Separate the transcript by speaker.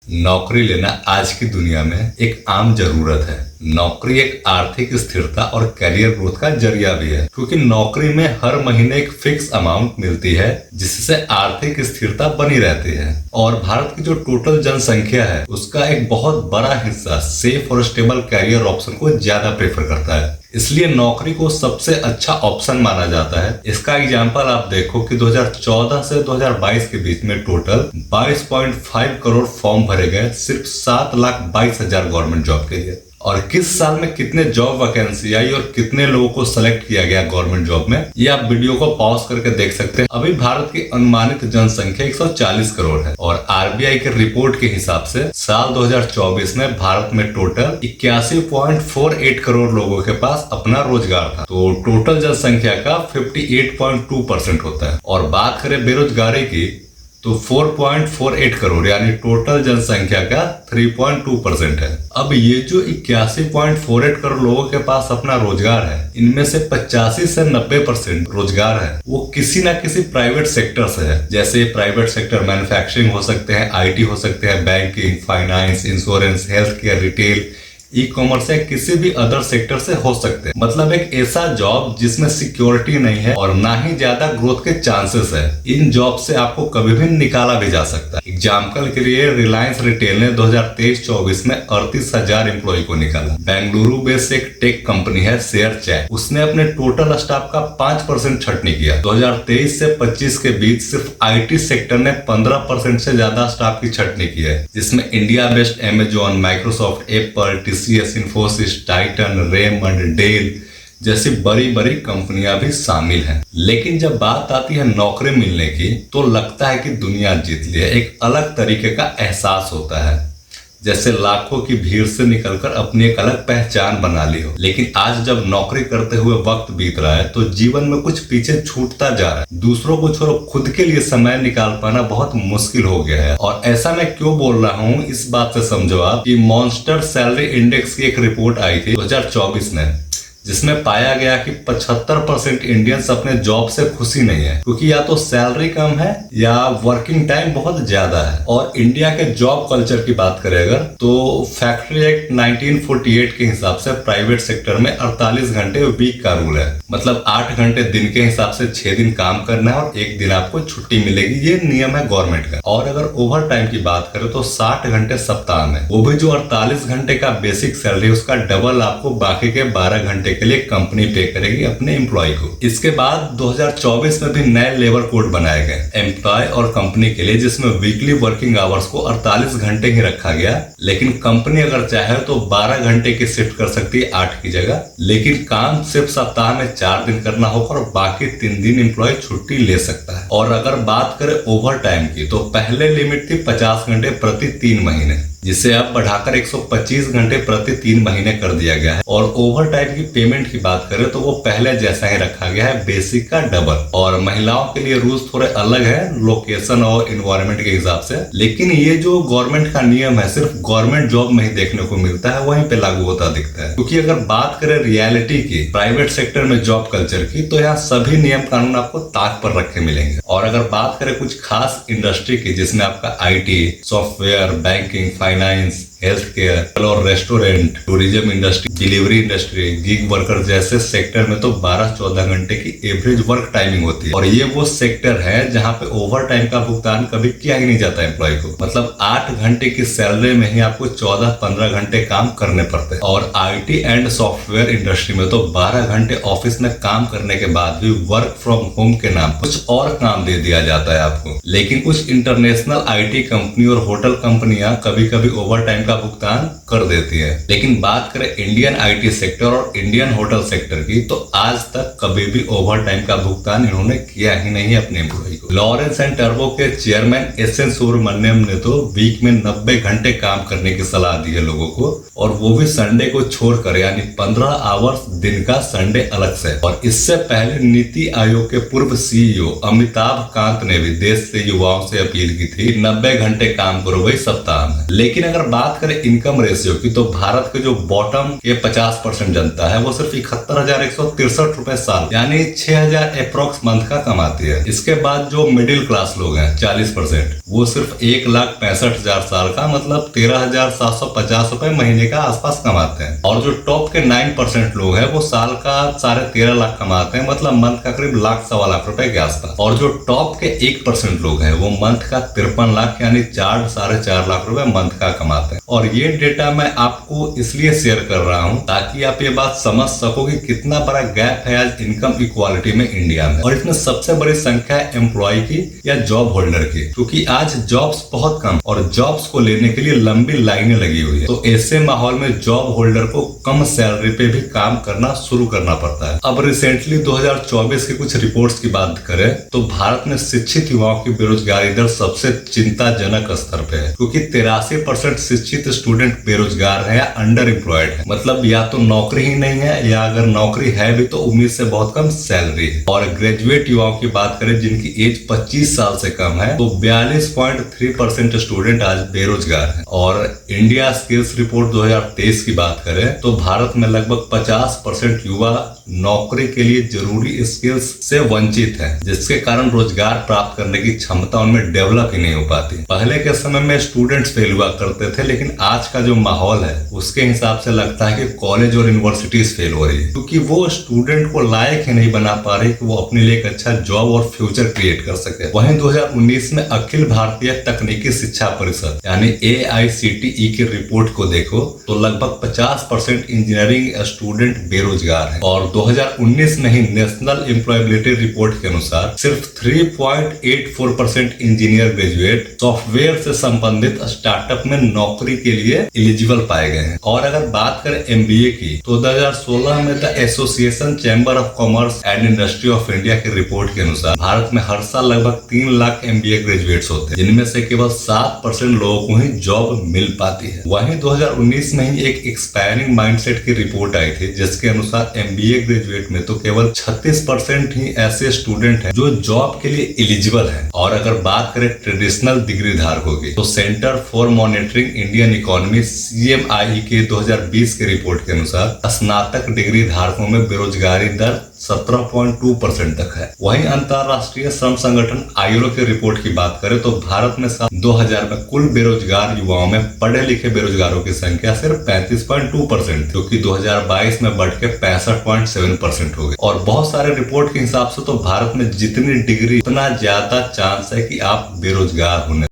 Speaker 1: नौकरी लेना आज की दुनिया में एक आम जरूरत है। नौकरी एक आर्थिक स्थिरता और करियर ग्रोथ का जरिया भी है, क्योंकि नौकरी में हर महीने एक फिक्स अमाउंट मिलती है जिससे आर्थिक स्थिरता बनी रहती है। और भारत की जो टोटल जनसंख्या है उसका एक बहुत बड़ा हिस्सा सेफ और स्टेबल करियर ऑप्शन को ज्यादा प्रेफर करता है, इसलिए नौकरी को सबसे अच्छा ऑप्शन माना जाता है। इसका एग्जांपल आप देखो कि 2014 से 2022 के बीच में टोटल 22.5 करोड़ फॉर्म भरे गए सिर्फ 7,22,000 गवर्नमेंट जॉब के लिए। और किस साल में कितने जॉब वैकेंसी आई और कितने लोगों को सेलेक्ट किया गया गवर्नमेंट जॉब में, ये आप वीडियो को पॉज करके देख सकते हैं। अभी भारत की अनुमानित जनसंख्या 140 करोड़ है और आरबीआई के रिपोर्ट के हिसाब से साल 2024 में भारत में टोटल 81.48 करोड़ लोगों के पास अपना रोजगार था। तो टोटल जनसंख्या का 58.2% होता है। और बात करें बेरोजगारी की तो 4.48 करोड़ यानी टोटल जनसंख्या का 3.2% है। अब ये जो 81.48 करोड़ लोगों के पास अपना रोजगार है, इनमें से 85 से 90% रोजगार है वो किसी ना किसी प्राइवेट सेक्टर से है। जैसे प्राइवेट सेक्टर मैन्युफैक्चरिंग हो सकते हैं, आईटी हो सकते हैं, banking, finance, insurance, health care, retail, e commerce या किसी भी अदर सेक्टर से हो सकते हैं। मतलब एक ऐसा जॉब जिसमें सिक्योरिटी नहीं है और ना ही ज्यादा ग्रोथ के चांसेस है। इन जॉब से आपको कभी भी निकाला भी जा सकता है। एग्जाम्पल के लिए रिलायंस रिटेल ने 2023-24 में 38,000 एम्प्लॉय को निकाला। बेंगलुरु बेस्ड एक टेक कंपनी है शेयर चैट, उसने अपने टोटल स्टाफ का 5% छटनी किया। 2023 से 25 के बीच सिर्फ आईटी सेक्टर ने 15% से ज्यादा स्टाफ की छटनी की है, जिसमें India based Amazon, Microsoft, Apple, TCS, Infosys, Titan, Raymond, Dell जैसी बड़ी बड़ी कंपनियां भी शामिल हैं। लेकिन जब बात आती है नौकरी मिलने की तो लगता है कि दुनिया जीत ली है। एक अलग तरीके का एहसास होता है, जैसे लाखों की भीड़ से निकलकर अपनी एक अलग पहचान बना ली हो। लेकिन आज जब नौकरी करते हुए वक्त बीत रहा है तो जीवन में कुछ पीछे छूटता जा रहा है। दूसरों को छोड़ो खुद के लिए समय निकाल पाना बहुत मुश्किल हो गया है। और ऐसा मैं क्यों बोल रहा हूँ इस बात से समझो आप कि मॉन्स्टर सैलरी इंडेक्स की एक रिपोर्ट आई थी 2024 में, जिसमें पाया गया कि 75% इंडियंस अपने जॉब से खुशी नहीं है, क्योंकि या तो सैलरी कम है या वर्किंग टाइम बहुत ज्यादा है। और इंडिया के जॉब कल्चर की बात करें अगर तो फैक्ट्री एक्ट 1948 के हिसाब से प्राइवेट सेक्टर में 48 घंटे वीक का रूल है। मतलब 8 घंटे दिन के हिसाब से 6 दिन काम करना है और 1 दिन आपको छुट्टी मिलेगी, ये नियम है गवर्नमेंट का। और अगर ओवर टाइम की बात करें तो 60 घंटे सप्ताह में, वो भी जो 48 घंटे का बेसिक सैलरी उसका डबल आपको बाकी के 12 घंटे के लिए कंपनी पे करेगी अपने एम्प्लॉय को। इसके बाद 2024 में भी नए लेबर कोड बनाए गए एम्प्लॉय और कंपनी के लिए, जिसमें वीकली वर्किंग आवर्स को 48 घंटे ही रखा गया। लेकिन कंपनी अगर चाहे तो 12 घंटे की शिफ्ट कर सकती है 8 की जगह, लेकिन काम सिर्फ सप्ताह में 4 दिन करना होगा और बाकी 3 दिन एम्प्लॉय छुट्टी ले सकता है। और अगर बात करें ओवर टाइम की तो पहले लिमिट थी 50 घंटे प्रति 3 महीने, जिसे अब बढ़ाकर 125 घंटे प्रति 3 महीने कर दिया गया है। और ओवर टाइम की पेमेंट की बात करें तो वो पहले जैसा ही रखा गया है, बेसिक का डबल। और महिलाओं के लिए रूल्स थोड़े अलग है लोकेशन और इन्वायरमेंट के हिसाब से। लेकिन ये जो गवर्नमेंट का नियम है सिर्फ गवर्नमेंट जॉब में ही देखने को मिलता है, वहीं पे लागू होता दिखता है। क्योंकि अगर बात करें रियलिटी की प्राइवेट सेक्टर में जॉब कल्चर की तो यहाँ सभी नियम कानून आपको ताक पर रखे मिलेंगे। और अगर बात करें कुछ खास इंडस्ट्री की जिसमें आपका IT, software, banking, finance, health care और restaurant, tourism industry, delivery industry, gig worker जैसे सेक्टर में तो 12-14 घंटे की एवरेज वर्क टाइमिंग होती है। और ये वो सेक्टर है जहाँ पे ओवर टाइम का भुगतान कभी किया ही नहीं जाता एम्प्लॉय को। मतलब 8 घंटे की सैलरी में ही आपको 14-15 घंटे काम करने पड़ते हैं। और आईटी एंड सॉफ्टवेयर इंडस्ट्री में तो 12 घंटे ऑफिस में काम करने के बाद भी वर्क फ्रॉम होम के नाम कुछ और काम दे दिया जाता है आपको। लेकिन कुछ इंटरनेशनल आईटी कंपनी और होटल कंपनियां कभी कभी ओवर टाइम का भुगतान कर देती है। लेकिन बात करें इंडियन आईटी सेक्टर और इंडियन होटल सेक्टर की तो आज तक कभी भी ओवर टाइम का भुगतान इन्होंने किया ही नहीं अपने एम्प्लॉय को। लॉरेंस एंड टर्बो के चेयरमैन एस.एन. सुब्रमण्यम ने तो वीक में 90 घंटे काम करने की सलाह दी है लोगों को, और वो भी संडे को छोड़कर, यानी 15 आवर्स दिन का, संडे अलग से। और इससे पहले नीति आयोग के पूर्व सीईओ अमिताभ कांत ने भी देश से युवाओं से अपील की थी 90 घंटे काम करो भाई सप्ताह में। लेकिन अगर बात करें इनकम रेशियो की तो भारत के जो बॉटम के 50% जनता है वो सिर्फ 71,163 रुपए साल यानी 6,000 अप्रोक्स मंथ का कमाती है। इसके बाद जो मिडिल क्लास लोग हैं 40%, वो सिर्फ 1,65,000 साल का मतलब 13,750 रुपए महीने का आसपास कमाते हैं। और जो टॉप के 9% लोग हैं वो साल का 13.5 लाख कमाते हैं, मतलब मंथ का करीब लाख सवा लाख रुपए के आसपास। और जो टॉप के 1% लोग हैं वो मंथ का 53 लाख यानी 4-4.5 लाख रुपए मंथ का कमाते हैं। और ये डेटा मैं आपको इसलिए शेयर कर रहा हूँ ताकि आप ये बात समझ सको कि कितना बड़ा गैप है आज इनकम इक्वालिटी में इंडिया में। और इसमें सबसे बड़ी संख्या है एम्प्लॉय की या जॉब होल्डर की, क्योंकि आज जॉब्स बहुत कम और जॉब्स को लेने के लिए लंबी लाइनें लगी हुई है। तो ऐसे माहौल में जॉब होल्डर को कम सैलरी पे भी काम करना शुरू करना पड़ता है। अब रिसेंटली 2024 की कुछ रिपोर्ट्स की बात करें तो भारत में शिक्षित युवाओं की बेरोजगारी दर सबसे चिंताजनक स्तर पे है, क्योंकि 83% शिक्षित स्टूडेंट बेरोजगार है या अंडर एम्प्लॉयड है, मतलब या तो नौकरी ही नहीं है या अगर नौकरी है भी तो उम्मीद से बहुत कम सैलरी है। और ग्रेजुएट युवाओं की बात करें जिनकी एज 25 साल से कम है तो 42.3% स्टूडेंट आज बेरोजगार है। और इंडिया स्किल्स रिपोर्ट 2023 की बात करें तो भारत में लगभग 50% युवा नौकरी के लिए जरूरी स्किल्स से वंचित है, जिसके कारण रोजगार प्राप्त करने की क्षमता उनमें डेवलप ही नहीं हो पाती। पहले के समय में स्टूडेंट्स फेल हुआ करते थे, लेकिन आज का जो माहौल है उसके हिसाब से लगता है कि कॉलेज और यूनिवर्सिटीज फेल हो रही है, क्योंकि वो स्टूडेंट को लायक ही नहीं बना पा रही कि वो अपने लिए एक अच्छा जॉब और फ्यूचर क्रिएट कर सके। वहीं 2019 में अखिल भारतीय तकनीकी शिक्षा परिषद यानी AICTE की रिपोर्ट को देखो तो लगभग 50% इंजीनियरिंग स्टूडेंट बेरोजगार है। और 2019 में ही नेशनल एम्प्लॉयबिलिटी रिपोर्ट के अनुसार सिर्फ 3.84% इंजीनियर ग्रेजुएट सॉफ्टवेयर से संबंधित स्टार्टअप में नौकरी के लिए एलिजिबल पाए गए हैं। और अगर बात करें MBA की तो 2016 में the association chamber of commerce and industry of India की रिपोर्ट के अनुसार भारत में हर साल लगभग 3 लाख MBA ग्रेजुएट्स होते हैं, जिनमें से केवल 7% लोगों को ही जॉब मिल पाती है। वहीं 2019 में ही एक एक्सपायरिंग माइंडसेट की रिपोर्ट आई थी जिसके अनुसार MBA ग्रेजुएट में तो केवल 36% ही ऐसे स्टूडेंट हैं जो जॉब के लिए एलिजिबल हैं। और अगर बात करें ट्रेडिशनल डिग्री धारकों की तो centre for monitoring Indian economy CMIE के 2020 के रिपोर्ट के अनुसार स्नातक डिग्री धारकों में बेरोजगारी दर 17.2% तक है। वहीं अंतरराष्ट्रीय श्रम संगठन ILO की रिपोर्ट की बात करें तो भारत में साल 2000 में कुल बेरोजगार युवाओं में पढ़े लिखे बेरोजगारों की संख्या सिर्फ 35.2%, जो कि 2022 में बढ़ के 65.7% हो गई। और बहुत सारे रिपोर्ट के हिसाब से तो भारत में जितनी डिग्री उतना ज्यादा चांस है कि आप बेरोजगार होने